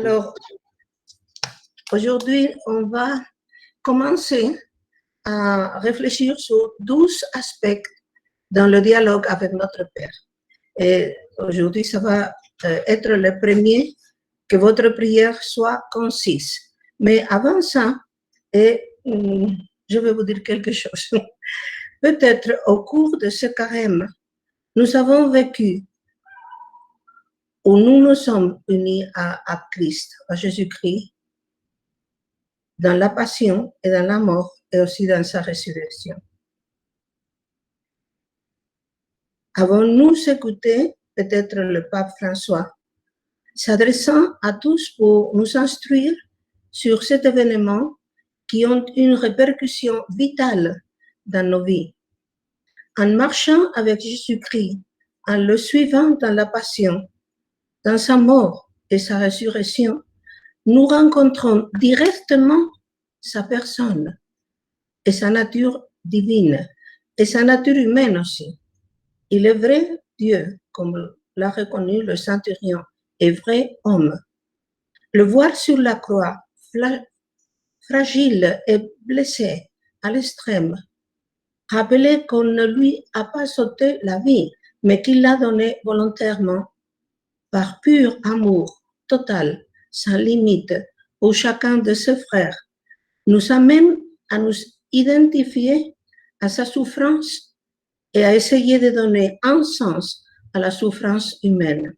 Alors, aujourd'hui, on va commencer à réfléchir sur 12 aspects dans le dialogue avec notre Père. Et aujourd'hui, ça va être le premier, que votre prière soit concise. Mais avant ça, je vais vous dire quelque chose. Peut-être au cours de ce carême, nous avons vécu où nous nous sommes unis à Christ, à Jésus-Christ, dans la passion et dans la mort et aussi dans sa résurrection. Avons-nous écouté peut-être le pape François s'adressant à tous pour nous instruire sur cet événement qui ont une répercussion vitale dans nos vies. En marchant avec Jésus-Christ, en le suivant dans la passion, dans sa mort et sa résurrection, nous rencontrons directement sa personne et sa nature divine et sa nature humaine aussi. Il est vrai Dieu, comme l'a reconnu le centurion, et vrai homme. Le voir sur la croix, fragile et blessé à l'extrême, rappeler qu'on ne lui a pas sauté la vie, mais qu'il l'a donnée volontairement, par pur amour total, sans limite, pour chacun de ses frères, nous amène à nous identifier à sa souffrance et à essayer de donner un sens à la souffrance humaine,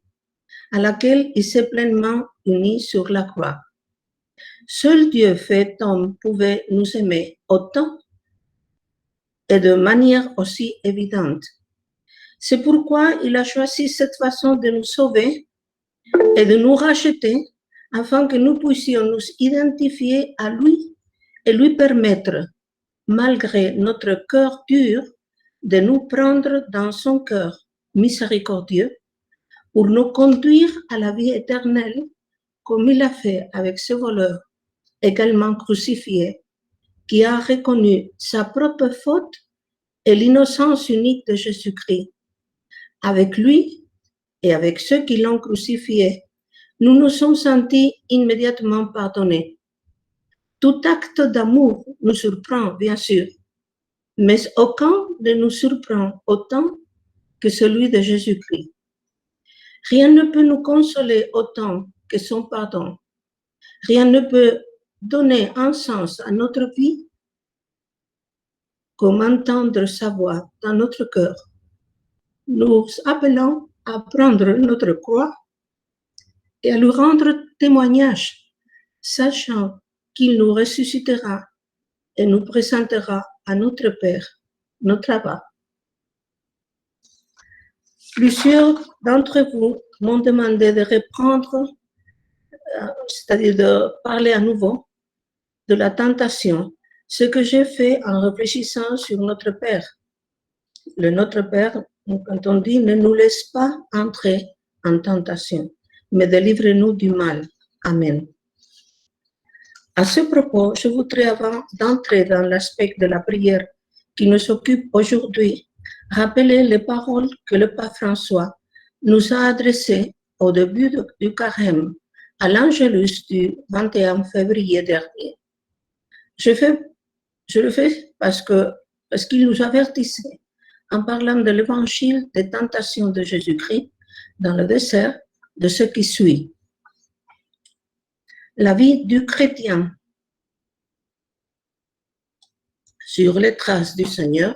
à laquelle il s'est pleinement uni sur la croix. Seul Dieu fait homme pouvait nous aimer autant et de manière aussi évidente. C'est pourquoi il a choisi cette façon de nous sauver et de nous racheter afin que nous puissions nous identifier à lui et lui permettre, malgré notre cœur dur, de nous prendre dans son cœur miséricordieux pour nous conduire à la vie éternelle comme il l'a fait avec ce voleur également crucifié qui a reconnu sa propre faute et l'innocence unique de Jésus-Christ. Avec lui et avec ceux qui l'ont crucifié, nous nous sommes sentis immédiatement pardonnés. Tout acte d'amour nous surprend, bien sûr, mais aucun ne nous surprend autant que celui de Jésus-Christ. Rien ne peut nous consoler autant que son pardon. Rien ne peut donner un sens à notre vie comme entendre sa voix dans notre cœur. Nous appelons à prendre notre croix et à lui rendre témoignage, sachant qu'il nous ressuscitera et nous présentera à notre Père, notre Abba. Plusieurs d'entre vous m'ont demandé de reprendre, c'est-à-dire de parler à nouveau de la tentation, ce que j'ai fait en réfléchissant sur notre Père. Le Notre Père, quand on dit, ne nous laisse pas entrer en tentation, mais délivre-nous du mal. Amen. À ce propos, je voudrais, avant d'entrer dans l'aspect de la prière qui nous occupe aujourd'hui, rappeler les paroles que le pape François nous a adressées au début du carême à l'Angélus du 21 février dernier. Je le fais parce qu'il nous avertissait en parlant de l'évangile des tentations de Jésus-Christ dans le désert de ce qui suit. La vie du chrétien sur les traces du Seigneur.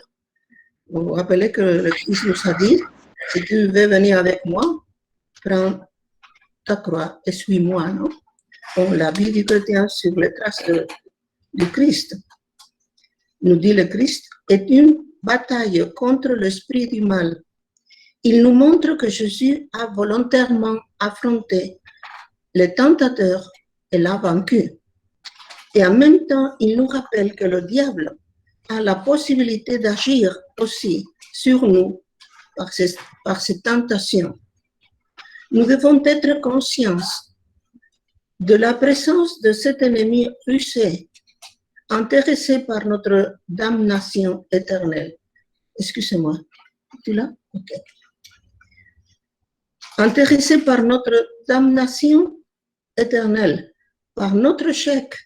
Vous vous rappelez que le Christ nous a dit, si tu veux venir avec moi, prends ta croix et suis-moi, non? Donc, la vie du chrétien sur les traces du Christ, nous dit le Christ, est une bataille contre l'esprit du mal. Il nous montre que Jésus a volontairement affronté le tentateur et l'a vaincu. Et en même temps, il nous rappelle que le diable a la possibilité d'agir aussi sur nous par ces tentations. Nous devons être conscients de la présence de cet ennemi rusé, intéressé par notre damnation éternelle. Excusez-moi, tu l'as? Ok. Intéressé par notre damnation éternel par notre chèque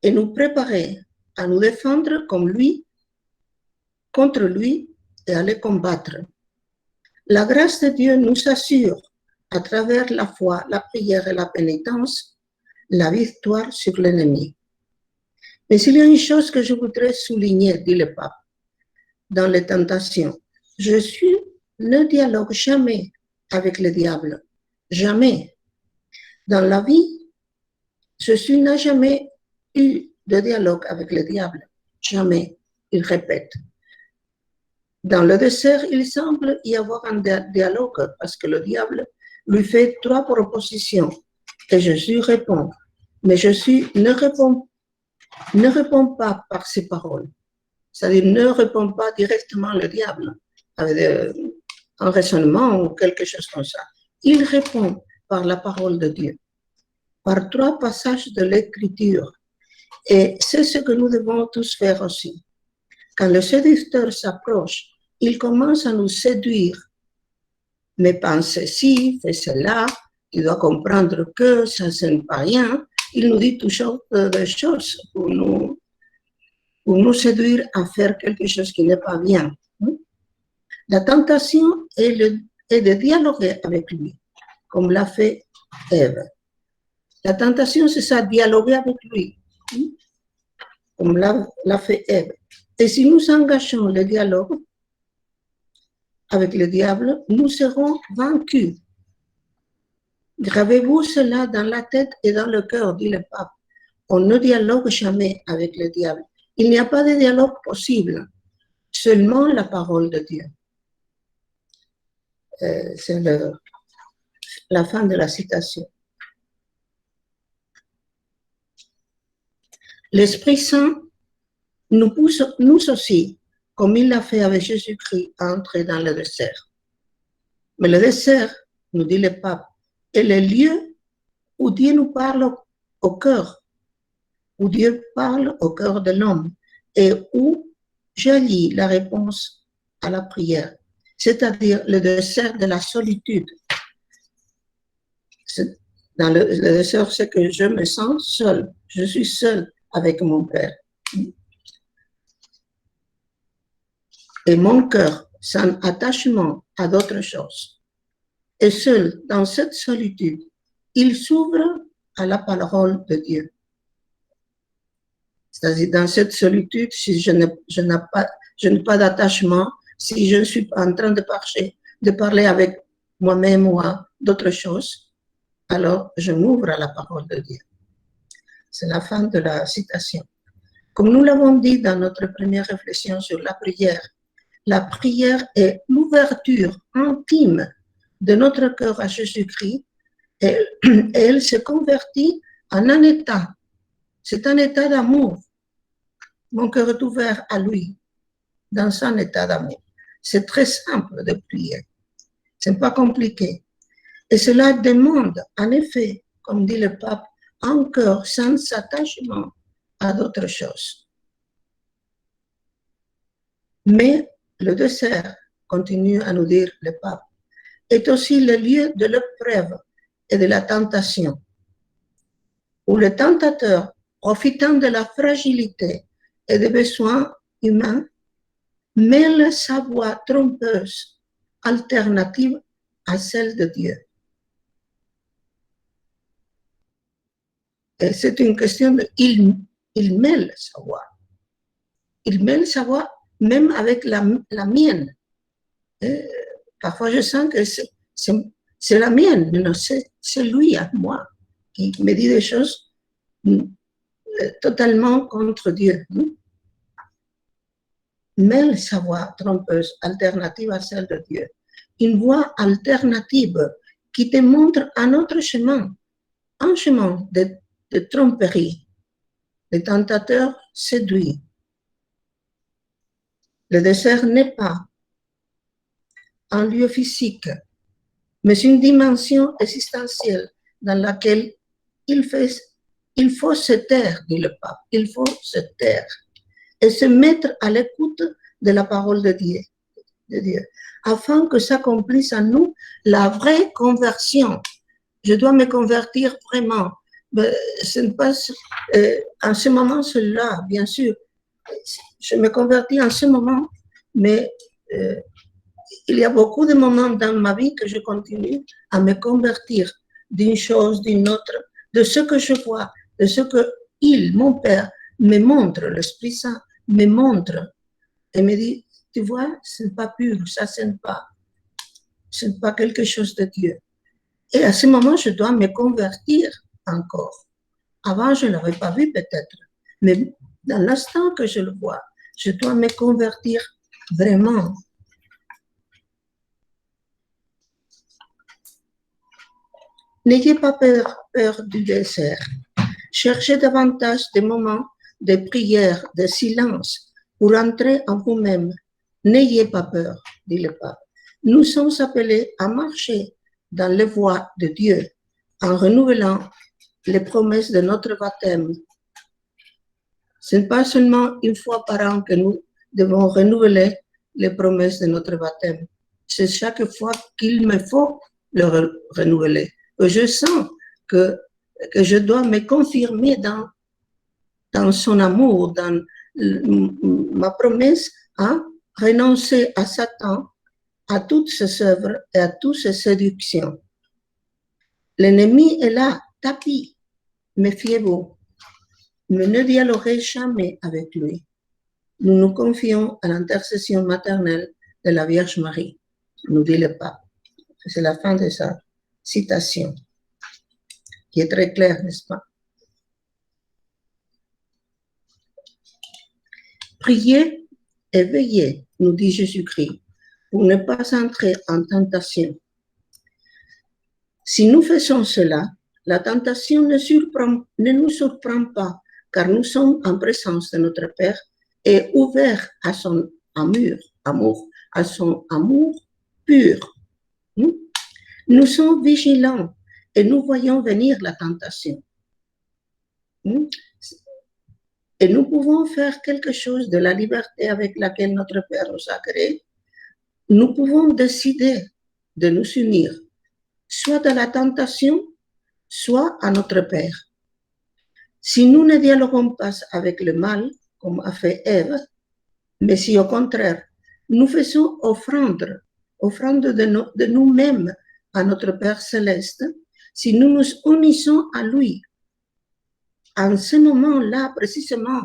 et nous préparer à nous défendre comme lui, contre lui et à le combattre. La grâce de Dieu nous assure, à travers la foi, la prière et la pénitence, la victoire sur l'ennemi. Mais il y a une chose que je voudrais souligner, dit le pape, dans les tentations. Jésus ne dialogue jamais avec le diable. Jamais. Dans la vie, Jésus n'a jamais eu de dialogue avec le diable. Jamais. Il répète. Dans le désert, il semble y avoir un dialogue parce que le diable lui fait 3 propositions et Jésus répond. Mais Jésus ne répond pas par ses paroles. C'est-à-dire ne répond pas directement le diable avec un raisonnement ou quelque chose comme ça. Il répond par la parole de Dieu, par 3 passages de l'Écriture. Et c'est ce que nous devons tous faire aussi. Quand le séducteur s'approche, il commence à nous séduire. Mais pense ceci, fais cela, tu dois comprendre que ça ne sert pas rien. Il nous dit toujours des choses pour nous séduire à faire quelque chose qui n'est pas bien. La tentation est de dialoguer avec lui, comme l'a fait Ève. La tentation, c'est ça, dialoguer avec lui, comme l'a fait Ève. Et si nous engageons le dialogue avec le diable, nous serons vaincus. Gravez-vous cela dans la tête et dans le cœur, dit le pape. On ne dialogue jamais avec le diable. Il n'y a pas de dialogue possible, seulement la parole de Dieu. C'est la fin de la citation. L'Esprit Saint nous pousse, nous aussi, comme il l'a fait avec Jésus-Christ, à entrer dans le désert. Mais le désert, nous dit le pape, est le lieu où Dieu nous parle au cœur, où Dieu parle au cœur de l'homme et où jaillit la réponse à la prière, c'est-à-dire le désert de la solitude. Dans le désert, c'est que je me sens seul, je suis seul avec mon Père. Et mon cœur, sans attachement à d'autres choses. Et seul, dans cette solitude, il s'ouvre à la parole de Dieu. C'est-à-dire, dans cette solitude, si je n'ai pas d'attachement, si je ne suis pas en train de parler avec moi-même ou à d'autres choses, alors je m'ouvre à la parole de Dieu. C'est la fin de la citation. Comme nous l'avons dit dans notre première réflexion sur la prière est l'ouverture intime de notre cœur à Jésus-Christ et elle se convertit en un état. C'est un état d'amour. Mon cœur est ouvert à lui, dans un état d'amour. C'est très simple de prier. Ce n'est pas compliqué. Et cela demande, en effet, comme dit le pape, un cœur sans attachement à d'autres choses. Mais le désert, continue à nous dire le pape, est aussi le lieu de l'épreuve et de la tentation, où le tentateur, profitant de la fragilité et des besoins humains, mêle sa voix trompeuse, alternative à celle de Dieu. Et c'est une question de il mêle sa voix. Il mêle sa voix même avec la mienne. Et parfois je sens que c'est la mienne, mais non, c'est lui à moi qui me dit des choses totalement contre Dieu. Mêle sa voix trompeuse, alternative à celle de Dieu. Une voix alternative qui te montre un autre chemin, un chemin de tromperie. Le tentateur séduit. Le désert n'est pas un lieu physique, mais une dimension existentielle dans laquelle il faut se taire, dit le pape, il faut se taire et se mettre à l'écoute de la parole de Dieu, afin que s'accomplisse en nous la vraie conversion, je dois me convertir vraiment. Mais ce n'est pas en ce moment-là, bien sûr. Je me convertis en ce moment, mais il y a beaucoup de moments dans ma vie que je continue à me convertir d'une chose, d'une autre, de ce que je vois, de ce que mon Père, me montre, l'Esprit Saint me montre et me dit, tu vois, ce n'est pas pur, ça, ce n'est pas quelque chose de Dieu. Et à ce moment, je dois me convertir encore. Avant, je ne l'avais pas vu peut-être, mais dans l'instant que je le vois, je dois me convertir vraiment. N'ayez pas peur du désert. Cherchez davantage des moments de prière, de silence, pour entrer en vous-même. N'ayez pas peur, dit le pape. Nous sommes appelés à marcher dans les voies de Dieu en renouvelant les promesses de notre baptême. Ce n'est pas seulement une fois par an que nous devons renouveler les promesses de notre baptême. C'est chaque fois qu'il me faut le renouveler. Je sens que je dois me confirmer dans son amour, dans ma promesse à renoncer à Satan, à toutes ses œuvres et à toutes ses séductions. L'ennemi est là, tapis, méfiez-vous. Mais ne dialoguez jamais avec lui. Nous nous confions à l'intercession maternelle de la Vierge Marie, nous dit le pape. C'est la fin de sa citation, qui est très claire, n'est-ce pas? Priez et veillez, nous dit Jésus-Christ, pour ne pas entrer en tentation. Si nous faisons cela, la tentation ne nous surprend pas, car nous sommes en présence de notre Père et ouverts à son amour, à son amour pur. Nous sommes vigilants et nous voyons venir la tentation. Et nous pouvons faire quelque chose de la liberté avec laquelle notre Père nous a créés. Nous pouvons décider de nous unir, soit à la tentation, soit à notre Père. Si nous ne dialoguons pas avec le mal, comme a fait Ève, mais si au contraire, nous faisons offrande de nous-mêmes à notre Père céleste, si nous nous unissons à lui, en ce moment-là, précisément,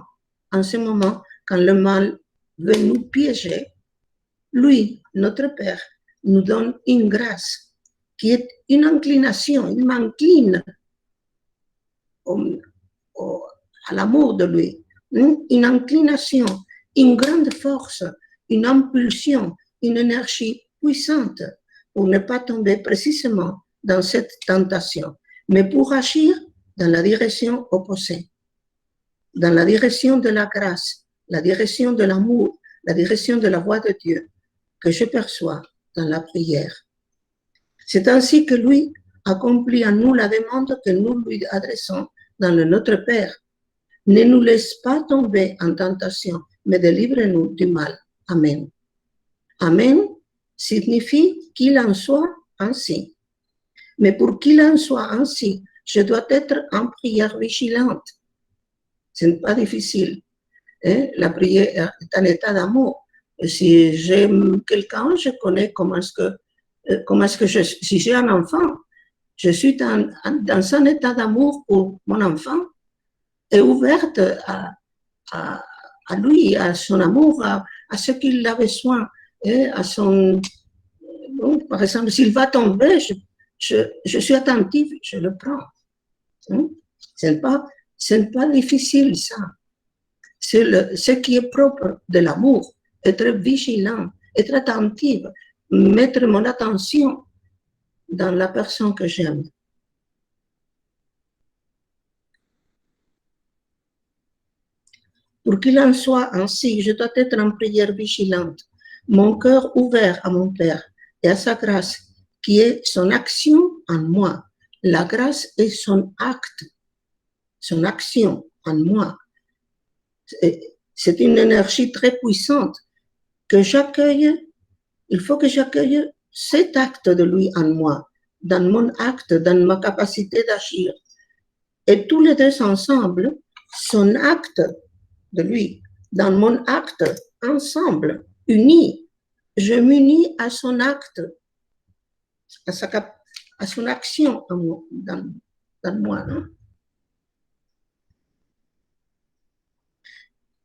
en ce moment, quand le mal veut nous piéger, lui, notre Père, nous donne une grâce qui est une inclination, il m'incline à l'amour de lui, une inclination, une grande force, une impulsion, une énergie puissante pour ne pas tomber précisément dans cette tentation, mais pour agir dans la direction opposée, dans la direction de la grâce, la direction de l'amour, la direction de la voix de Dieu que je perçois dans la prière. C'est ainsi que lui accomplit en nous la demande que nous lui adressons dans le Notre Père. Ne nous laisse pas tomber en tentation, mais délivre-nous du mal. Amen. Amen signifie qu'il en soit ainsi. Mais pour qu'il en soit ainsi, je dois être en prière vigilante. Ce n'est pas difficile. La prière est un état d'amour. Si j'aime quelqu'un, je connais comment est-ce que si j'ai un enfant, je suis dans un état d'amour pour mon enfant et ouverte à lui, à son amour, à ce qu'il a besoin, à son... Donc, par exemple, s'il va tomber, je suis attentive, je le prends. Ce n'est pas difficile, ça. C'est ce qui est propre de l'amour, être vigilant, être attentive, mettre mon attention dans la personne que j'aime. Pour qu'il en soit ainsi, je dois être en prière vigilante, mon cœur ouvert à mon Père et à sa grâce, qui est son action en moi. La grâce est son acte, son action en moi. C'est une énergie très puissante que j'accueille. Il faut que j'accueille cet acte de lui en moi, dans mon acte, dans ma capacité d'agir. Et tous les deux ensemble, son acte de lui, dans mon acte, ensemble, unis, je m'unis à son acte, à son action dans moi. Non?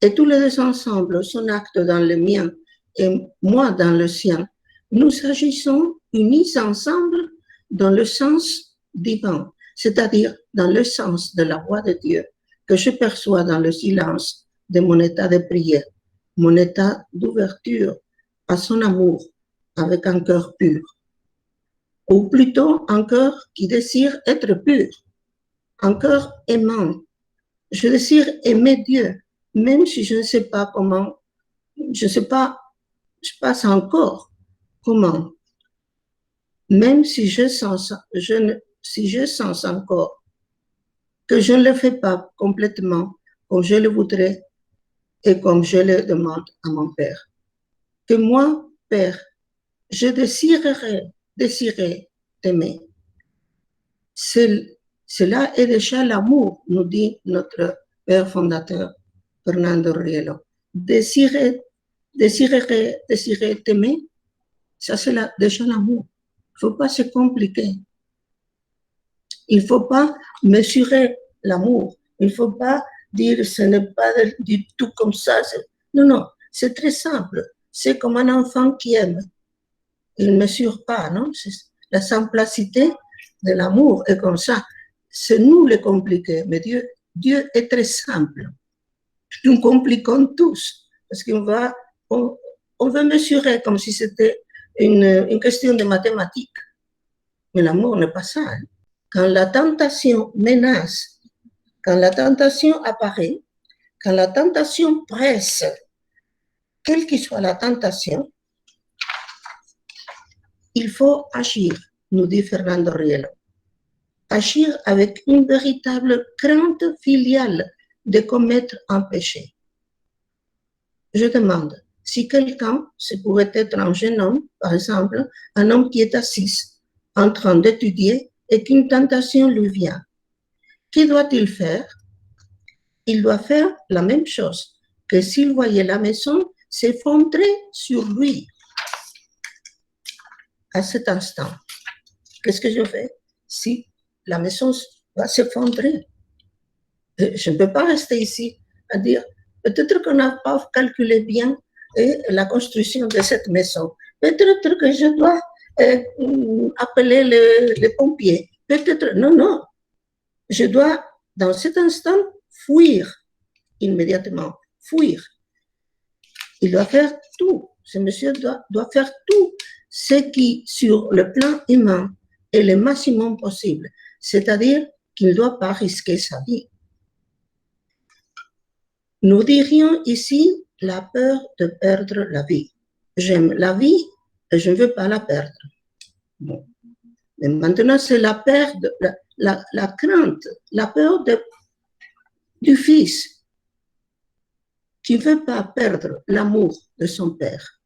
Et tous les deux ensemble, son acte dans le mien et moi dans le sien, nous agissons unis ensemble dans le sens divin, c'est-à-dire dans le sens de la voix de Dieu que je perçois dans le silence de mon état de prière, mon état d'ouverture à son amour avec un cœur pur, ou plutôt un cœur qui désire être pur, un cœur aimant. Je désire aimer Dieu, même si je ne sais pas comment, je ne sais pas encore comment, même si je sens encore que je ne le fais pas complètement comme je le voudrais et comme je le demande à mon Père. Que moi, Père, je désirerais t'aimer. Cela est déjà l'amour, nous dit notre Père fondateur, Fernando Rielo. Désirer t'aimer, ça c'est déjà l'amour. Il ne faut pas se compliquer. Il ne faut pas mesurer l'amour. Il ne faut pas dire ce n'est pas du tout comme ça. Non, non, c'est très simple. C'est comme un enfant qui aime. Il ne mesure pas, non? La simplicité de l'amour est comme ça. C'est nous les compliqués, mais Dieu est très simple. Nous compliquons tous, parce qu'on veut mesurer comme si c'était une question de mathématiques. Mais l'amour n'est pas ça. Hein? Quand la tentation menace, quand la tentation apparaît, quand la tentation presse, quelle que soit la tentation, il faut agir, nous dit Fernando Rielo. Agir avec une véritable crainte filiale de commettre un péché. Je demande si quelqu'un, ce pourrait être un jeune homme, par exemple, un homme qui est assis, en train d'étudier et qu'une tentation lui vient. Que doit-il faire? Il doit faire la même chose que s'il voyait la maison s'effondrer sur lui. À cet instant, qu'est-ce que je fais? Si la maison va s'effondrer, je ne peux pas rester ici à dire peut-être qu'on n'a pas calculé bien la construction de cette maison. Peut-être que je dois appeler les pompiers. Peut-être, non, non. Je dois, dans cet instant, fuir immédiatement. Fuir. Il doit faire tout. Ce monsieur doit faire tout ce qui, sur le plan humain, est le maximum possible. C'est-à-dire qu'il ne doit pas risquer sa vie. Nous dirions ici la peur de perdre la vie. J'aime la vie et je ne veux pas la perdre. Bon. Mais maintenant, c'est la peur, la crainte, la peur du fils qui ne veut pas perdre l'amour de son père.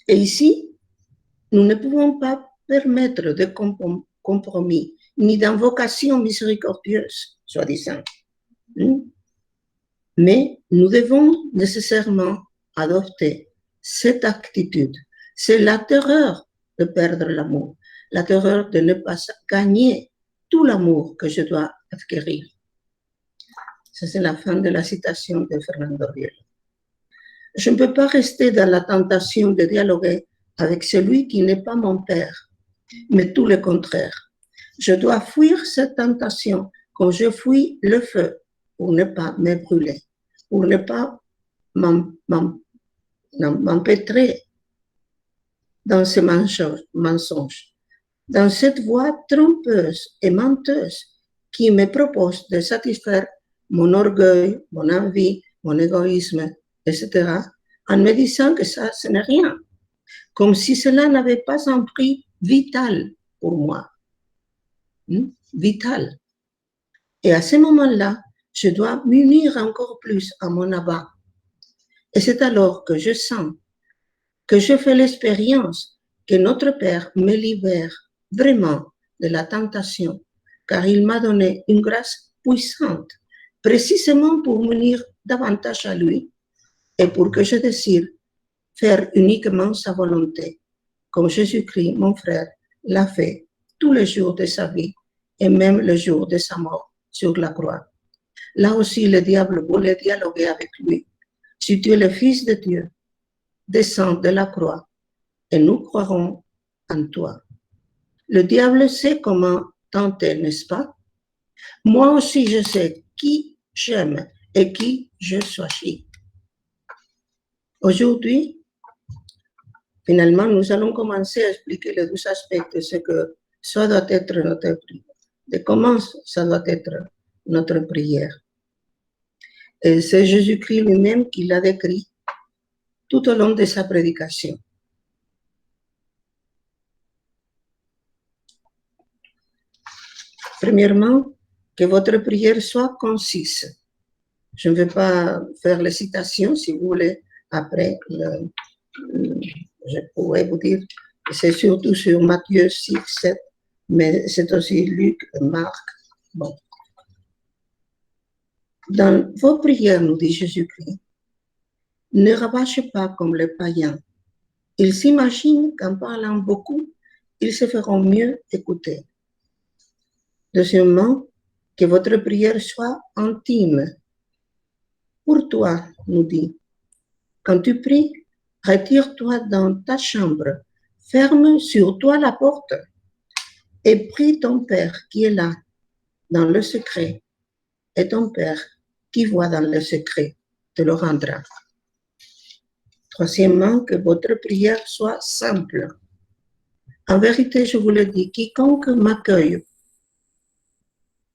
Et ici, nous ne pouvons pas permettre de compromis ni d'invocation miséricordieuse, soi-disant. Mais nous devons nécessairement adopter cette attitude. C'est la terreur de perdre l'amour, la terreur de ne pas gagner tout l'amour que je dois acquérir. Ça, c'est la fin de la citation de Fernando Rielo. Je ne peux pas rester dans la tentation de dialoguer avec celui qui n'est pas mon père, mais tout le contraire. Je dois fuir cette tentation comme je fuis le feu pour ne pas me brûler, pour ne pas m'empêtrer dans ces mensonges, dans cette voie trompeuse et menteuse qui me propose de satisfaire mon orgueil, mon envie, mon égoïsme, etc., en me disant que ça, ce n'est rien, comme si cela n'avait pas un prix vital pour moi. Vital. Et à ce moment-là, je dois m'unir encore plus à mon Abba. Et c'est alors que je sens que je fais l'expérience que notre Père me libère vraiment de la tentation, car il m'a donné une grâce puissante, précisément pour m'unir davantage à lui et pour que je désire faire uniquement sa volonté, comme Jésus-Christ, mon frère, l'a fait tous les jours de sa vie et même le jour de sa mort sur la croix. Là aussi, le diable voulait dialoguer avec lui. Si tu es le Fils de Dieu, descends de la croix et nous croirons en toi. Le diable sait comment tenter, n'est-ce pas? Moi aussi, je sais qui j'aime et qui je choisis. Aujourd'hui, finalement, nous allons commencer à expliquer les 12 aspects de ce que ça doit être notre prière, de comment ça doit être notre prière. Et c'est Jésus-Christ lui-même qui l'a décrit tout au long de sa prédication. Premièrement, que votre prière soit concise. Je ne vais pas faire les citations, si vous voulez, après, je pourrais vous dire que c'est surtout sur Matthieu 6, 7, mais c'est aussi Luc, Marc. Bon. Dans vos prières, nous dit Jésus-Christ, ne rabâchez pas comme les païens. Ils s'imaginent qu'en parlant beaucoup, ils se feront mieux écouter. Deuxièmement, que votre prière soit intime. Pour toi, nous dit, quand tu pries, retire-toi dans ta chambre, ferme sur toi la porte et prie ton Père qui est là, dans le secret. Et ton Père qui voit dans le secret te le rendra. Troisièmement, que votre prière soit simple. En vérité, je vous le dis, quiconque m'accueille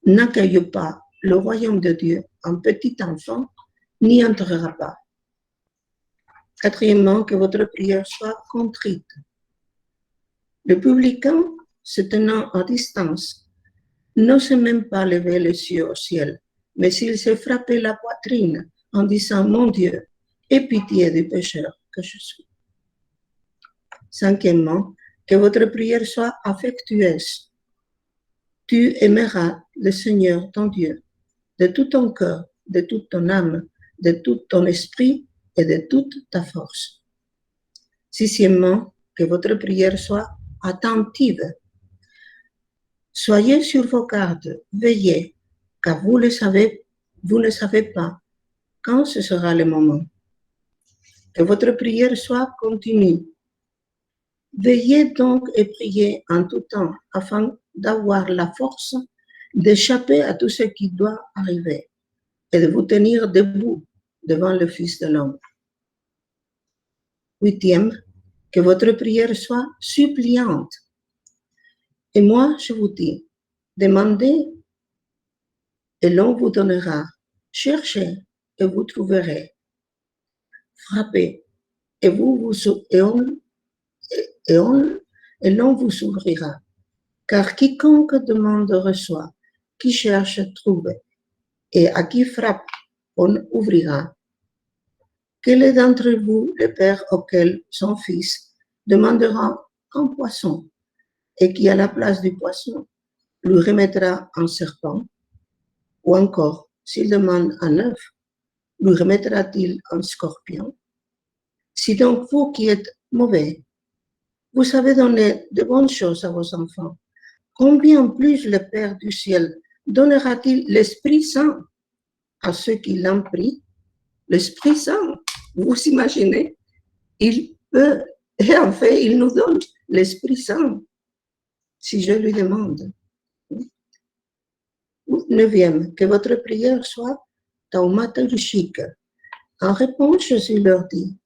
n'accueille pas le royaume de Dieu, un petit enfant n'y entrera pas. Quatrièmement, que votre prière soit contrite. Le publicain, se tenant à distance, n'ose même pas lever les yeux au ciel, mais s'il se frappait la poitrine en disant « Mon Dieu, aie pitié du pécheur que je suis ». Cinquièmement, que votre prière soit affectueuse. Tu aimeras le Seigneur ton Dieu de tout ton cœur, de toute ton âme, de tout ton esprit et de toute ta force. Sixièmement, que votre prière soit attentive. Soyez sur vos gardes, veillez, car vous ne savez pas quand ce sera le moment. Que votre prière soit continue. Veillez donc et priez en tout temps afin d'avoir la force d'échapper à tout ce qui doit arriver et de vous tenir debout devant le Fils de l'homme. Huitième, que votre prière soit suppliante. Et moi, je vous dis, demandez et l'on vous donnera. Cherchez et vous trouverez. Frappez et l'on vous ouvrira. Car quiconque demande reçoit, qui cherche trouve, et à qui frappe on ouvrira. Quel est d'entre vous le père auquel son fils demandera un poisson et qui à la place du poisson lui remettra un serpent? Ou encore, s'il demande un œuf, lui remettra-t-il un scorpion? Si donc vous qui êtes mauvais, vous savez donner de bonnes choses à vos enfants, combien plus le Père du ciel donnera-t-il l'Esprit Saint à ceux qui l'ont pris? L'Esprit Saint, vous imaginez, il peut, et en fait, il nous donne l'Esprit Saint, si je lui demande. Neuvième, que votre prière soit taumaturgique. En réponse, Jésus leur dit,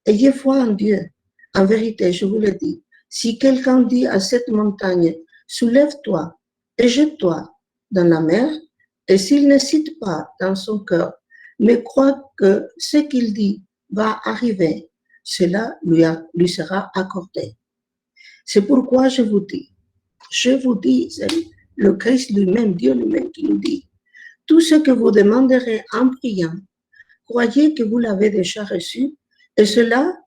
ayez foi en Dieu. En vérité, je vous le dis, si quelqu'un dit à cette montagne, soulève-toi et jette-toi dans la mer, et s'il ne cite pas dans son cœur, mais croit que ce qu'il dit va arriver, cela lui sera accordé. C'est pourquoi je vous dis, c'est le Christ lui-même, Dieu lui-même qui nous dit, tout ce que vous demanderez en priant, croyez que vous l'avez déjà reçu, et cela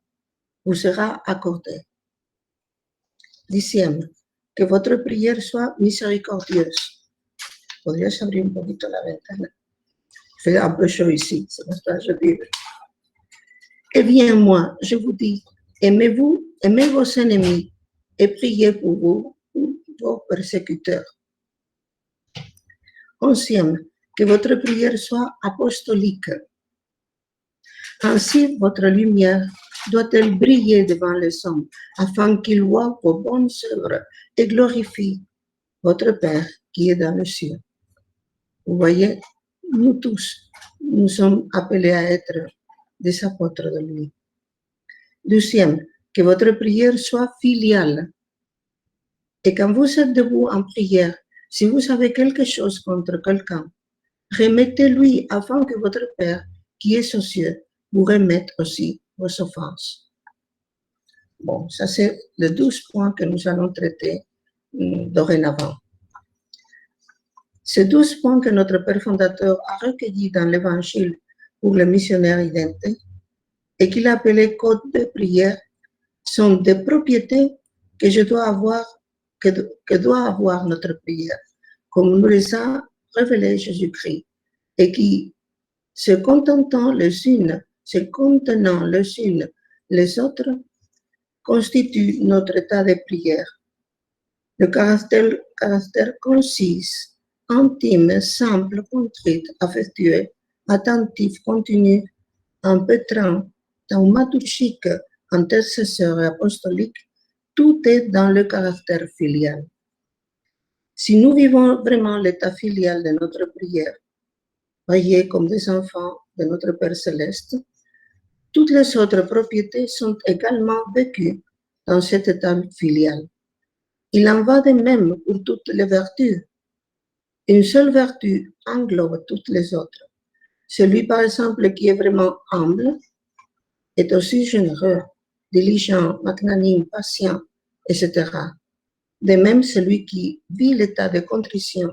vous sera accordée. 10e, que votre prière soit miséricordieuse. Podrías abrir un poquito la ventana. Fait un peu chaud ici, c'est pour ça que je dis. Eh bien, moi, je vous dis, aimez-vous, aimez vos ennemis et priez pour vous, vos persécuteurs. 11e, que votre prière soit apostolique. Ainsi, votre lumière doit-elle briller devant les hommes, afin qu'ils voient vos bonnes œuvres et glorifient votre Père qui est dans le ciel. Vous voyez, nous tous, nous sommes appelés à être des apôtres de lui. 12e, que votre prière soit filiale. Et quand vous êtes debout en prière, si vous avez quelque chose contre quelqu'un, remettez-lui afin que votre Père qui est aux cieux vous remette aussi vos offenses. Bon, ça c'est les 12 points que nous allons traiter dorénavant. Ces 12 points que notre Père fondateur a recueillis dans l'Évangile pour les missionnaires identiques et qu'il a appelé code de prière sont des propriétés que doit avoir notre prière, comme nous les a révélées Jésus-Christ, et qui, se contenant les unes les autres, constituent notre état de prière. Le caractère concis, intime, simple, contrite, affectueux, attentif, continu, impétrant, thaumaturgique, intercesseur et apostolique, tout est dans le caractère filial. Si nous vivons vraiment l'état filial de notre prière, voyez comme des enfants de notre Père Céleste, toutes les autres propriétés sont également vécues dans cet état filial. Il en va de même pour toutes les vertus. Une seule vertu englobe toutes les autres. Celui, par exemple, qui est vraiment humble est aussi généreux, diligent, magnanime, patient, etc. De même, celui qui vit l'état de contrition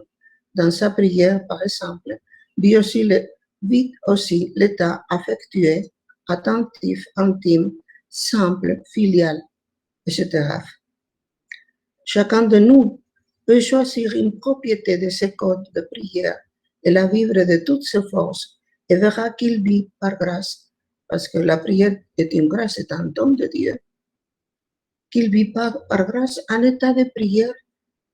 dans sa prière, par exemple, vit aussi l'état affectueux, attentif, intime, simple, filial, etc. Chacun de nous peut choisir une propriété de ce code de prière et la vivre de toutes ses forces et verra qu'il vit par grâce, parce que la prière est une grâce, c'est un don de Dieu, qu'il vit par grâce un état de prière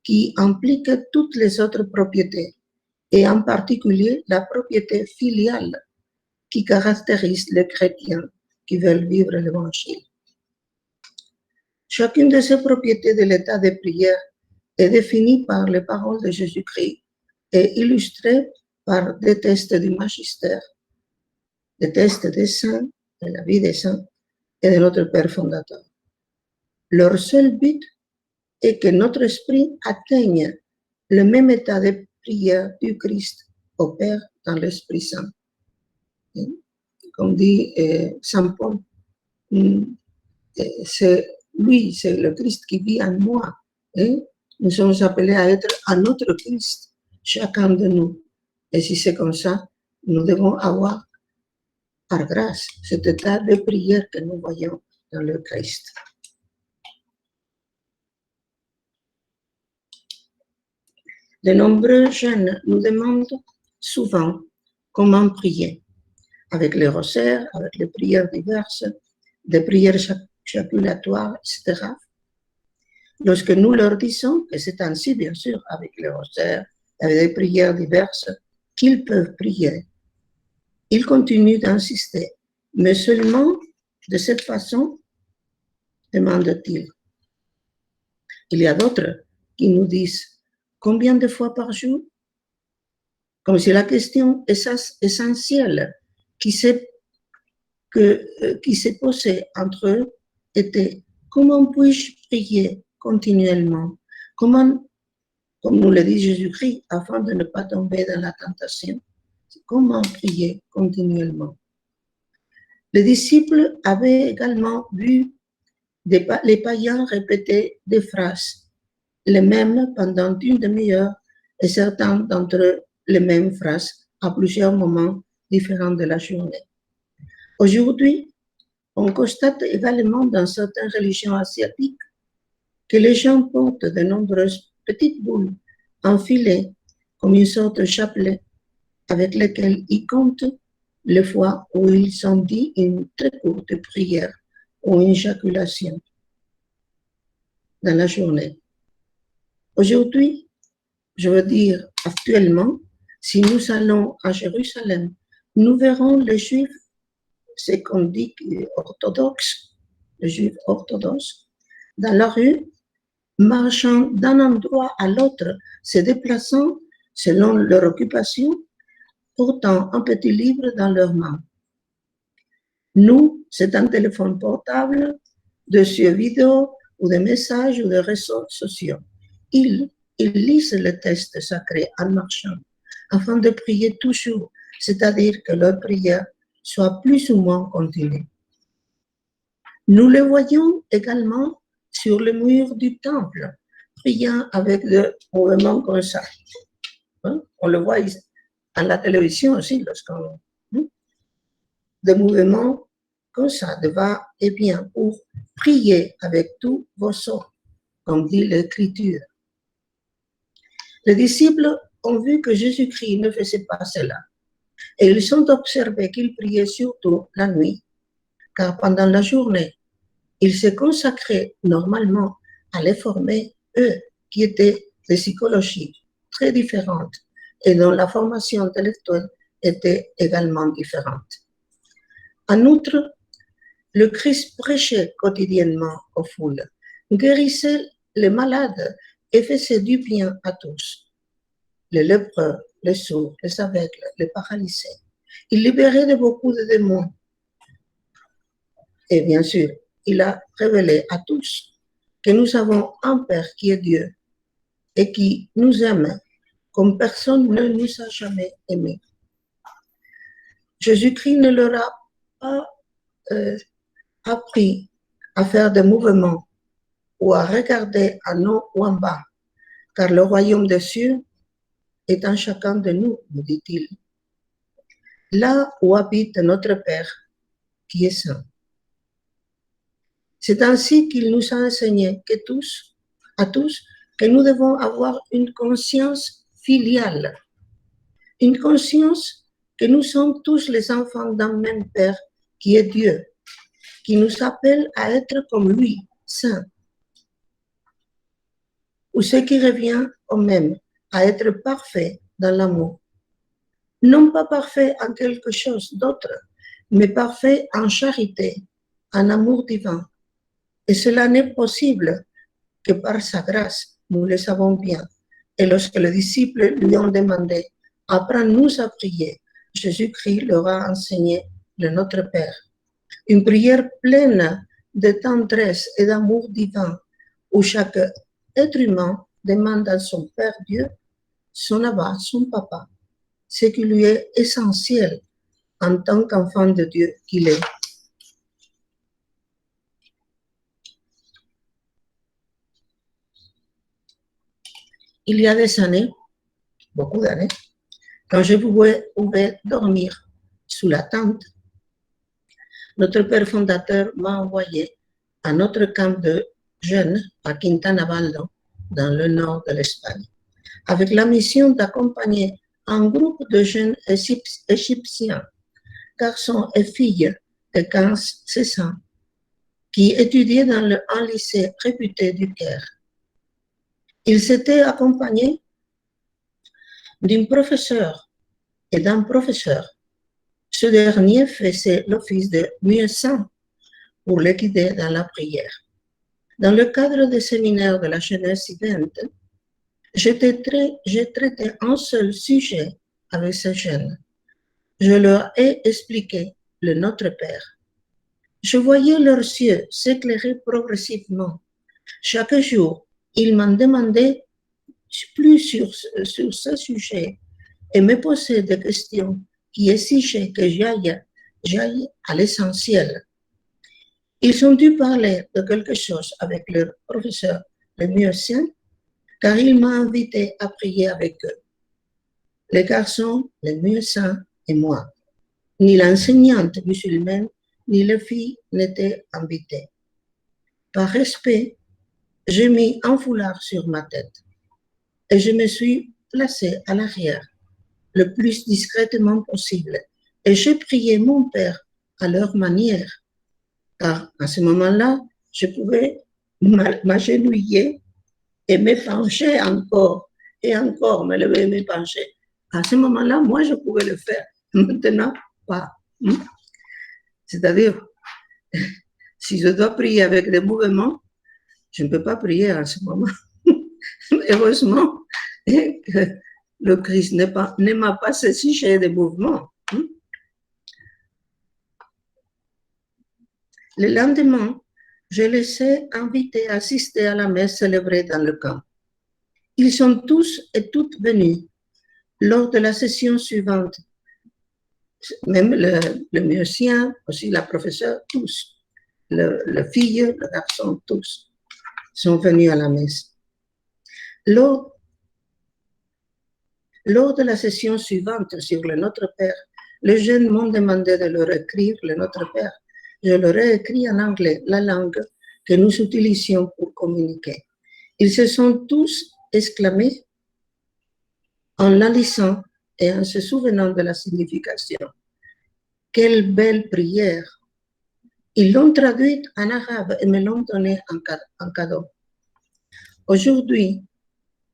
qui implique toutes les autres propriétés, et en particulier la propriété filiale qui caractérise les chrétiens qui veulent vivre l'Évangile. Chacune de ces propriétés de l'état de prière est définie par les paroles de Jésus-Christ et illustrée par des tests du magistère, des tests des saints, de la vie des saints et de notre Père fondateur. Leur seul but est que notre esprit atteigne le même état de prière du Christ au Père dans l'Esprit Saint. Comme dit Saint Paul, c'est lui, c'est le Christ qui vit en moi. Nous sommes appelés à être un autre Christ, chacun de nous. Et si c'est comme ça, nous devons avoir par grâce cet état de prière que nous voyons dans le Christ. De nombreux jeunes nous demandent souvent comment prier, avec les rosaires, avec les prières diverses, des prières jaculatoires, etc. Lorsque nous leur disons que c'est ainsi, bien sûr, avec les rosaires, avec des prières diverses, qu'ils peuvent prier, ils continuent d'insister, mais seulement de cette façon, demandent-ils. Il y a d'autres qui nous disent combien de fois par jour? Comme si la question essentielle qui s'est posée entre eux était comment puis-je prier continuellement? Comment, comme nous le dit Jésus-Christ, afin de ne pas tomber dans la tentation, comment prier continuellement? Les disciples avaient également vu les païens répéter des phrases, les mêmes pendant une demi-heure et certains d'entre eux les mêmes phrases à plusieurs moments différents de la journée. Aujourd'hui, On constate également dans certaines religions asiatiques que les gens portent de nombreuses petites boules enfilées comme une sorte de chapelet avec lesquelles ils comptent les fois où ils ont dit une très courte prière ou une éjaculation dans la journée. Aujourd'hui, je veux dire actuellement, si nous allons à Jérusalem, nous verrons les Juifs, c'est qu'on dit orthodoxes, les Juifs orthodoxes, dans la rue, marchant d'un endroit à l'autre, se déplaçant selon leur occupation, portant un petit livre dans leurs mains. Nous, c'est un téléphone portable, des jeux vidéo ou des messages ou des réseaux sociaux. Ils lisent les textes sacrés en marchant afin de prier toujours, c'est-à-dire que leur prière soit plus ou moins continue. Nous les voyons également sur le mur du temple, priant avec des mouvements comme ça. Hein? On le voit à la télévision aussi, lorsqu'on... des mouvements comme ça, de va et bien, pour prier avec tous vos sons, comme dit l'Écriture. Les disciples ont vu que Jésus-Christ ne faisait pas cela, et ils ont observé qu'il priait surtout la nuit, car pendant la journée, il se consacrait normalement à les former, eux, qui étaient des psychologies très différentes et dont la formation intellectuelle était également différente. En outre, le Christ prêchait quotidiennement aux foules, guérissait les malades et faisait du bien à tous. Les lépreux, les sourds, les aveugles, les paralysés. Il libérait de beaucoup de démons. Et bien sûr, il a révélé à tous que nous avons un Père qui est Dieu et qui nous aime comme personne ne nous a jamais aimés. Jésus-Christ ne leur a pas appris à faire des mouvements ou à regarder en haut ou en bas, car le royaume des cieux est en chacun de nous, nous dit-il. Là où habite notre Père, qui est saint. C'est ainsi qu'il nous a enseigné à tous, que nous devons avoir une conscience filiale, une conscience que nous sommes tous les enfants d'un même Père qui est Dieu, qui nous appelle à être comme lui, saint. Ou ce qui revient au même, à être parfait dans l'amour. Non pas parfait en quelque chose d'autre, mais parfait en charité, en amour divin. Et cela n'est possible que par sa grâce, nous le savons bien. Et lorsque les disciples lui ont demandé, apprends-nous à prier, Jésus-Christ leur a enseigné le Notre Père. Une prière pleine de tendresse et d'amour divin, où chaque être humain demande à son Père Dieu, son Abba, son Papa, ce qui lui est essentiel en tant qu'enfant de Dieu qu'il est. Il y a des années, beaucoup d'années, quand je pouvais dormir sous la tente, notre père fondateur m'a envoyé à notre camp de jeunes à Quintana Valdo, dans le nord de l'Espagne, avec la mission d'accompagner un groupe de jeunes égyptiens, garçons et filles de 15-16 ans, qui étudiaient dans un lycée réputé du Caire. Ils étaient accompagnés d'un professeur et d'un professeur. Ce dernier faisait l'office de muezzin pour les guider dans la prière. Dans le cadre des séminaires de la jeunesse vivante, j'ai traité un seul sujet avec ces jeunes. Je leur ai expliqué le Notre Père. Je voyais leurs yeux s'éclairer progressivement. Chaque jour, ils m'en demandaient plus sur ce sujet et me posaient des questions qui exigeaient que j'aille à l'essentiel. Ils ont dû parler de quelque chose avec leur professeur, le muezzin, car il m'a invité à prier avec eux. Les garçons, les muezzins et moi. Ni l'enseignante musulmane, ni les filles n'étaient invitées. Par respect, j'ai mis un foulard sur ma tête et je me suis placée à l'arrière le plus discrètement possible et j'ai prié mon père à leur manière, car à ce moment-là, je pouvais m'agenouiller et me pencher encore et encore, me lever et me pencher. À ce moment-là, moi, je pouvais le faire. Maintenant, pas. C'est-à-dire, si je dois prier avec des mouvements, je ne peux pas prier à ce moment. Heureusement que le Christ ne m'a pas exigé des mouvements. Le lendemain, je les ai invités à assister à la messe célébrée dans le camp. Ils sont tous et toutes venus. Lors de la session suivante, même le musicien, aussi la professeure, tous, le fille, le garçon, tous sont venus à la messe. Lors de la session suivante sur le Notre Père, les jeunes m'ont demandé de leur écrire le Notre Père. Je leur ai écrit en anglais la langue que nous utilisions pour communiquer. Ils se sont tous exclamés en la lisant et en se souvenant de la signification. Quelle belle prière! Ils l'ont traduite en arabe et me l'ont donnée en cadeau. Aujourd'hui,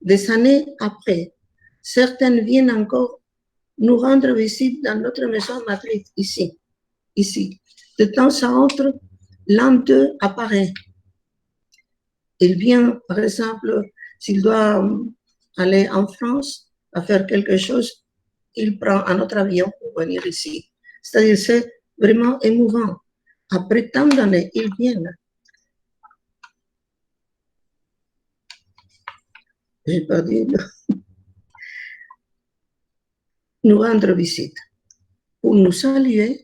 des années après, certaines viennent encore nous rendre visite dans notre maison à Madrid, ici. De temps à autre, l'un d'eux apparaît. Il vient, par exemple, s'il doit aller en France à faire quelque chose, il prend un autre avion pour venir ici. C'est-à-dire, c'est vraiment émouvant. Après tant d'années, ils viennent. J'ai pas dit nous rendre visite pour nous saluer.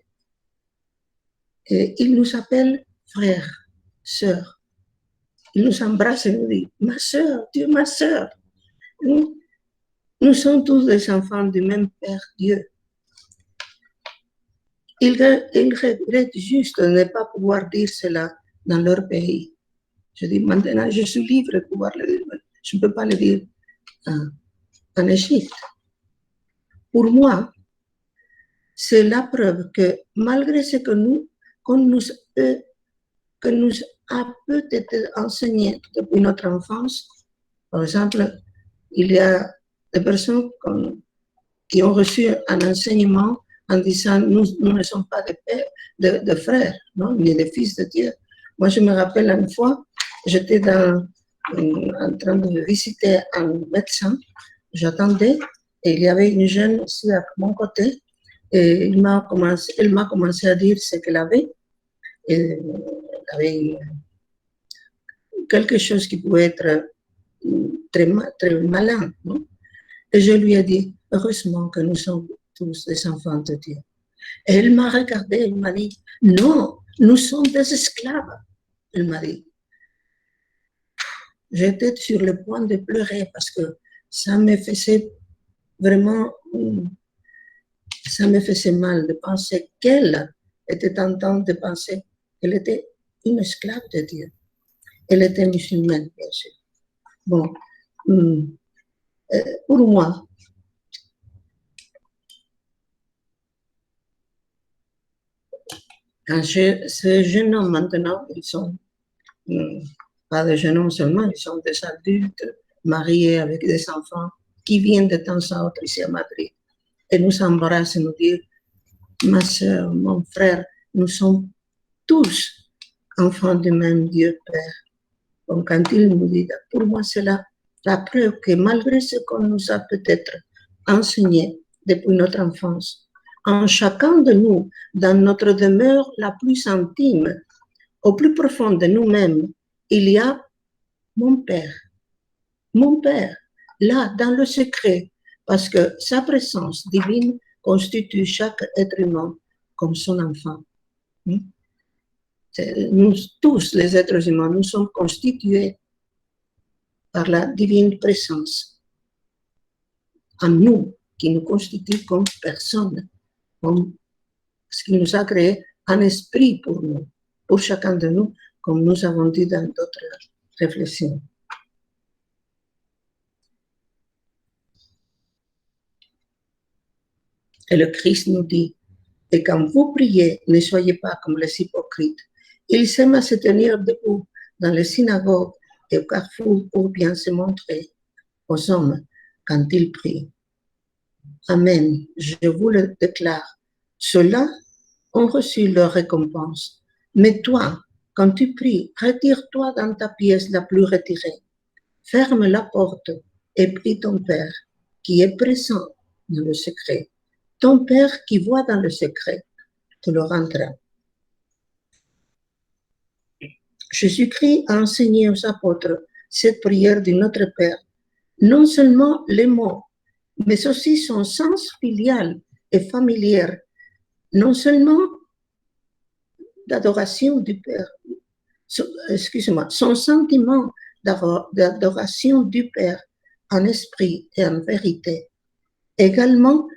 Et ils nous appellent frères, sœurs. Ils nous embrassent et nous disent ma sœur, tu es ma sœur. Nous sommes tous des enfants du même Père Dieu. Ils regrettent juste de ne pas pouvoir dire cela dans leur pays. Je dis maintenant, je suis libre de pouvoir le dire. Je ne peux pas le dire en Égypte. Pour moi, c'est la preuve que malgré ce qu'on nous a peut-être enseigné depuis notre enfance, par exemple, il y a des personnes qui ont reçu un enseignement en disant nous ne sommes pas de frères, non, ni de fils de Dieu. Moi, je me rappelle une fois, j'étais en train de visiter un médecin, j'attendais, et il y avait une jeune aussi à mon côté, et elle m'a commencé à dire ce qu'elle avait. Et elle avait quelque chose qui pouvait être très malin. Non? Et je lui ai dit, heureusement que nous sommes tous des enfants de Dieu. Et elle m'a regardé, elle m'a dit, non, nous sommes des esclaves. Elle m'a dit. J'étais sur le point de pleurer parce que ça me faisait vraiment, ça me faisait mal de penser qu'elle était en train de penser qu'elle était une esclave de Dieu. Elle était musulmane, bien sûr. Bon, pour moi, quand ces jeunes hommes maintenant, ils sont pas des jeunes hommes seulement, ils sont des adultes mariés avec des enfants qui viennent de temps à autre ici à Madrid et nous embrassent et nous disent ma soeur, mon frère, nous sommes tous enfants du même Dieu Père. Donc quand ils nous disent, pour moi c'est la preuve que malgré ce qu'on nous a peut-être enseigné depuis notre enfance, en chacun de nous, dans notre demeure la plus intime, au plus profond de nous-mêmes, il y a mon Père, là, dans le secret, parce que sa présence divine constitue chaque être humain comme son enfant. Nous tous, les êtres humains, nous sommes constitués par la divine présence en nous, qui nous constitue comme personne, comme ce qui nous a créé un esprit pour nous, pour chacun de nous, comme nous avons dit dans d'autres réflexions. Et le Christ nous dit, et quand vous priez, ne soyez pas comme les hypocrites. Ils aiment à se tenir debout dans les synagogues et au carrefour pour bien se montrer aux hommes quand ils prient. Amen, je vous le déclare. Ceux-là ont reçu leur récompense. Mais toi, quand tu pries, retire-toi dans ta pièce la plus retirée. Ferme la porte et prie ton Père qui est présent dans le secret. Ton Père qui voit dans le secret te le rendra. Jésus-Christ a enseigné aux apôtres cette prière du Notre Père, non seulement les mots, mais aussi son sens filial et familier, non seulement d'adoration du Père, son sentiment d'adoration du Père en esprit et en vérité. Également,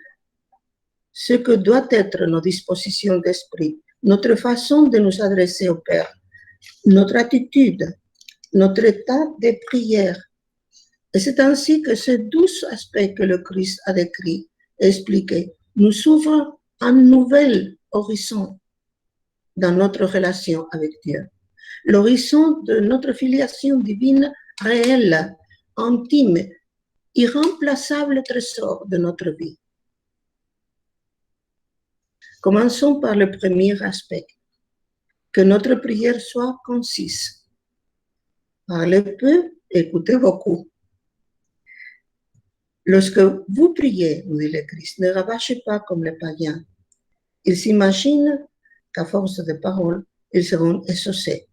ce que doit être nos dispositions d'esprit, notre façon de nous adresser au Père, notre attitude, notre état de prière. Et c'est ainsi que ces 12 aspects que le Christ a décrits et expliqués nous ouvrent un nouvel horizon dans notre relation avec Dieu. L'horizon de notre filiation divine réelle, intime, irremplaçable trésor de notre vie. Commençons par le premier aspect, que notre prière soit concise. Parlez peu, écoutez beaucoup. Lorsque vous priez, nous dit le Christ, ne rabâchez pas comme les païens. Ils s'imaginent qu'à force de paroles, ils seront exaucés.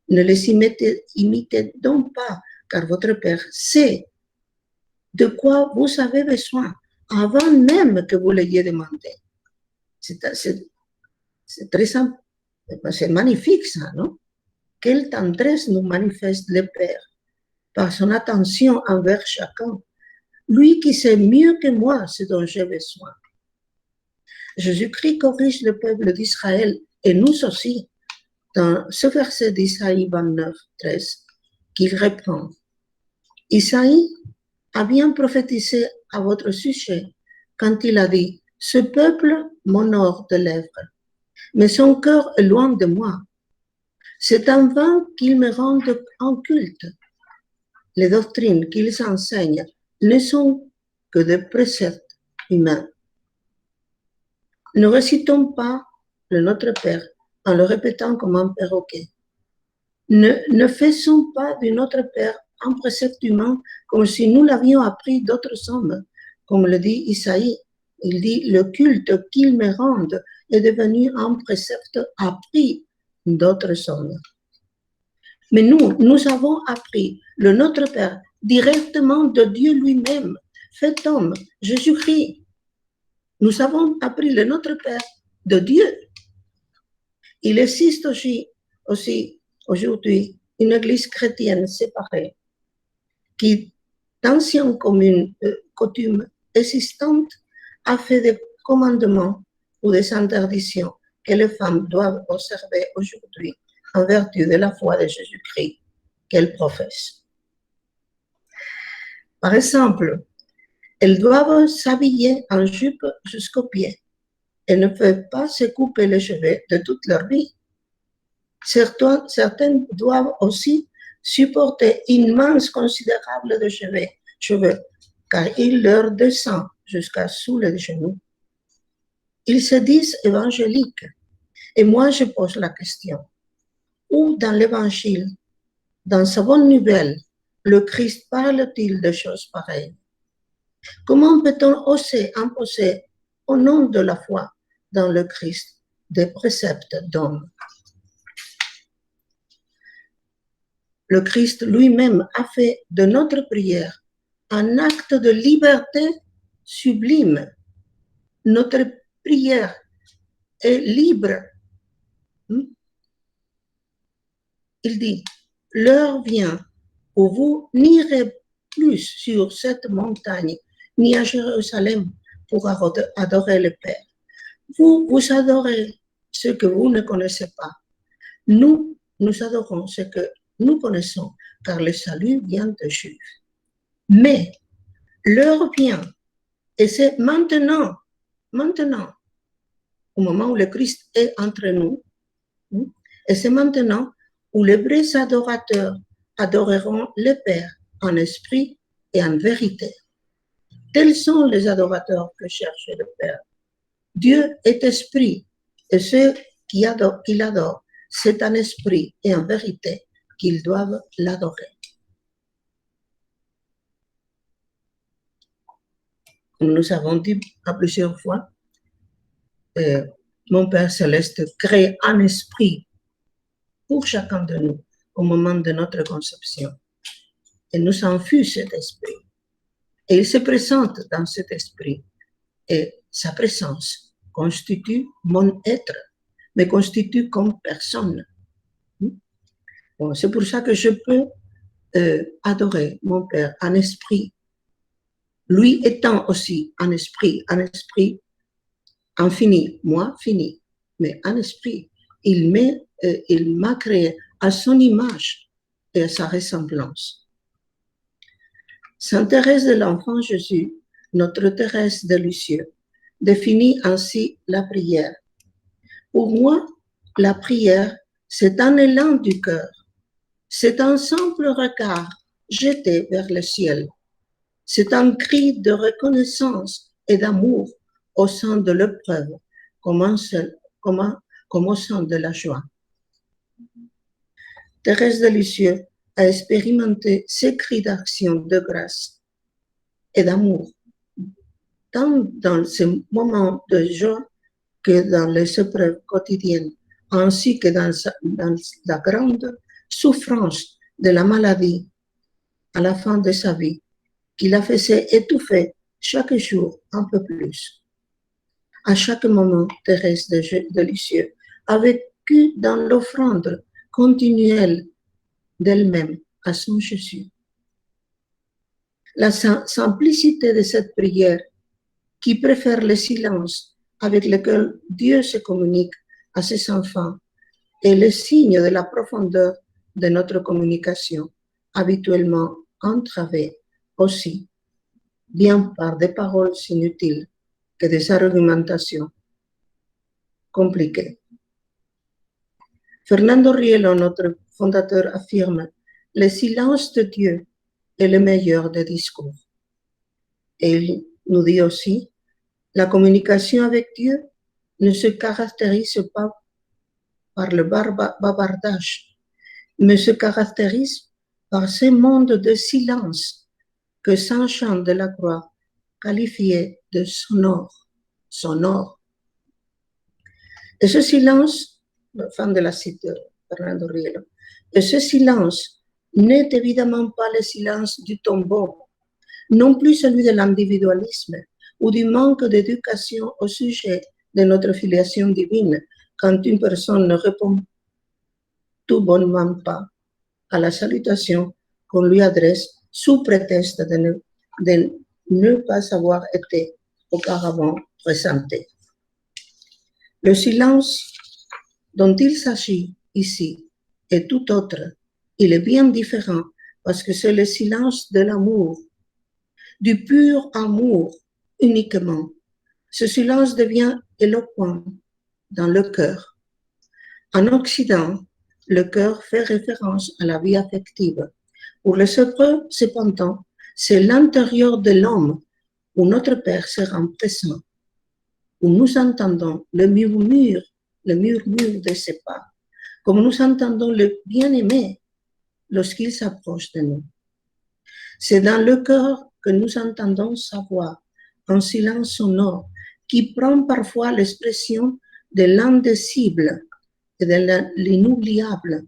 Ne les imitez donc pas, car votre Père sait de quoi vous avez besoin avant même que vous l'ayez demandé. C'est très simple. C'est magnifique ça, non? Quelle tendresse nous manifeste le Père par son attention envers chacun. Lui qui sait mieux que moi ce dont j'ai besoin. Jésus-Christ corrige le peuple d'Israël et nous aussi dans ce verset d'Isaïe 29, 13 qu'il reprend. Isaïe a bien prophétisé à votre sujet quand il a dit « Ce peuple m'honore de lèvres, mais son cœur est loin de moi. C'est en vain qu'ils me rendent en culte. Les doctrines qu'ils enseignent ne sont que des préceptes humains. » Ne récitons pas le Notre Père en le répétant comme un perroquet. Ne faisons pas du Notre Père un précepte humain comme si nous l'avions appris d'autres hommes. Comme le dit Isaïe, il dit « Le culte qu'ils me rendent est devenu un précepte appris d'autres hommes. » Mais nous avons appris le Notre Père directement de Dieu lui-même, fait homme, Jésus-Christ. Nous avons appris le Notre Père de Dieu. Il existe aussi aujourd'hui une église chrétienne séparée qui, d'anciennes coutumes existantes, a fait des commandements ou des interdictions que les femmes doivent observer aujourd'hui en vertu de la foi de Jésus-Christ qu'elles professent. Par exemple, elles doivent s'habiller en jupe jusqu'aux pieds et ne peuvent pas se couper les cheveux de toute leur vie. Certaines doivent aussi supporter une masse considérable de cheveux, car il leur descend jusqu'à sous les genoux. Ils se disent évangéliques. Et moi, je pose la question. Où dans l'Évangile, dans sa bonne nouvelle, le Christ parle-t-il de choses pareilles? Comment peut-on oser imposer, au nom de la foi dans le Christ, des préceptes d'hommes? Le Christ lui-même a fait de notre prière un acte de liberté sublime. Notre prière est libre. Il dit, l'heure vient où vous n'irez plus sur cette montagne, ni à Jérusalem pour adorer le Père. Vous adorez ce que vous ne connaissez pas. Nous, nous adorons ce que nous connaissons, car le salut vient de Juifs. Mais l'heure vient, et c'est maintenant, au moment où le Christ est entre nous, et c'est maintenant où les vrais adorateurs adoreront le Père en esprit et en vérité. Tels sont les adorateurs que cherche le Père. Dieu est esprit, et ceux qui l'adorent, c'est en esprit et en vérité qu'ils doivent l'adorer. Comme nous avons dit à plusieurs fois, mon Père Céleste crée un esprit pour chacun de nous au moment de notre conception. Et nous infuse cet esprit. Et il se présente dans cet esprit. Et sa présence constitue mon être, me constitue comme personne. Bon, c'est pour ça que je peux adorer mon Père en esprit. Lui étant aussi un esprit infini, moi fini, mais en esprit. Il m'a créé à son image et à sa ressemblance. Sainte Thérèse de l'Enfant Jésus, notre Thérèse de Lisieux, définit ainsi la prière. Pour moi, la prière, c'est un élan du cœur, c'est un simple regard jeté vers le ciel, c'est un cri de reconnaissance et d'amour au sein de l'épreuve, comme au sein de la joie. Thérèse de Lisieux a expérimenté ces cris d'action de grâce et d'amour, tant dans ces moments de joie que dans les épreuves quotidiennes, ainsi que dans la grande souffrance de la maladie à la fin de sa vie, qui la faisait étouffer chaque jour un peu plus. À chaque moment, Thérèse de Lisieux a vécu dans l'offrande continuelle d'elle-même à son Jésus. La simplicité de cette prière, qui préfère le silence avec lequel Dieu se communique à ses enfants, est le signe de la profondeur de notre communication, habituellement entravée aussi, bien par des paroles inutiles que des argumentations compliquées. Fernando Rielo, notre fondateur, affirme « Le silence de Dieu est le meilleur des discours ». Et il nous dit aussi « La communication avec Dieu ne se caractérise pas par le bavardage, mais se caractérise par ce monde de silence que Saint Jean de la Croix qualifiait de sonore. Et ce silence, fin de la citation, Fernando Rielo, et ce silence n'est évidemment pas le silence du tombeau, non plus celui de l'individualisme ou du manque d'éducation au sujet de notre filiation divine, quand une personne ne répond tout bonnement pas à la salutation qu'on lui adresse sous prétexte de ne pas avoir été auparavant présenté. Le silence dont il s'agit ici est tout autre. Il est bien différent parce que c'est le silence de l'amour, du pur amour uniquement. Ce silence devient éloquent dans le cœur. En Occident, le cœur fait référence à la vie affective. Pour les Hébreux, cependant, c'est l'intérieur de l'homme où notre Père se rend présent, où nous entendons le murmure de ses pas, comme nous entendons le bien-aimé lorsqu'il s'approche de nous. C'est dans le cœur que nous entendons sa voix, un silence sonore qui prend parfois l'expression de l'indicible et de l'inoubliable.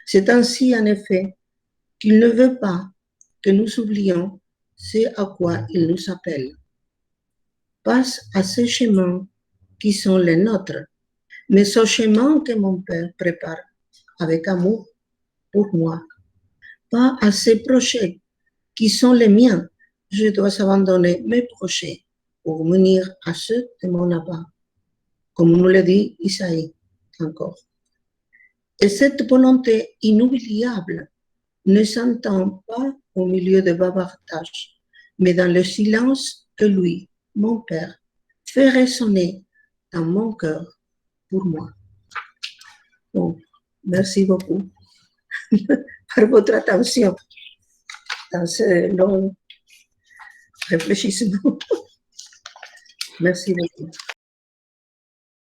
C'est ainsi, en effet, qu'il ne veut pas que nous oublions ce à quoi il nous appelle. Passe à ces chemins qui sont les nôtres, mais au chemin que mon Père prépare avec amour pour moi. Pas à ces projets qui sont les miens. Je dois abandonner mes projets pour m'unir à ceux de mon Abba. comme nous le dit Isaïe encore. Et cette volonté inoubliable ne s'entend pas au milieu de bavardages, mais dans le silence que lui, mon Père, fait résonner dans mon cœur pour moi. Bon, merci beaucoup pour votre attention dans ce long réfléchissement. Merci beaucoup.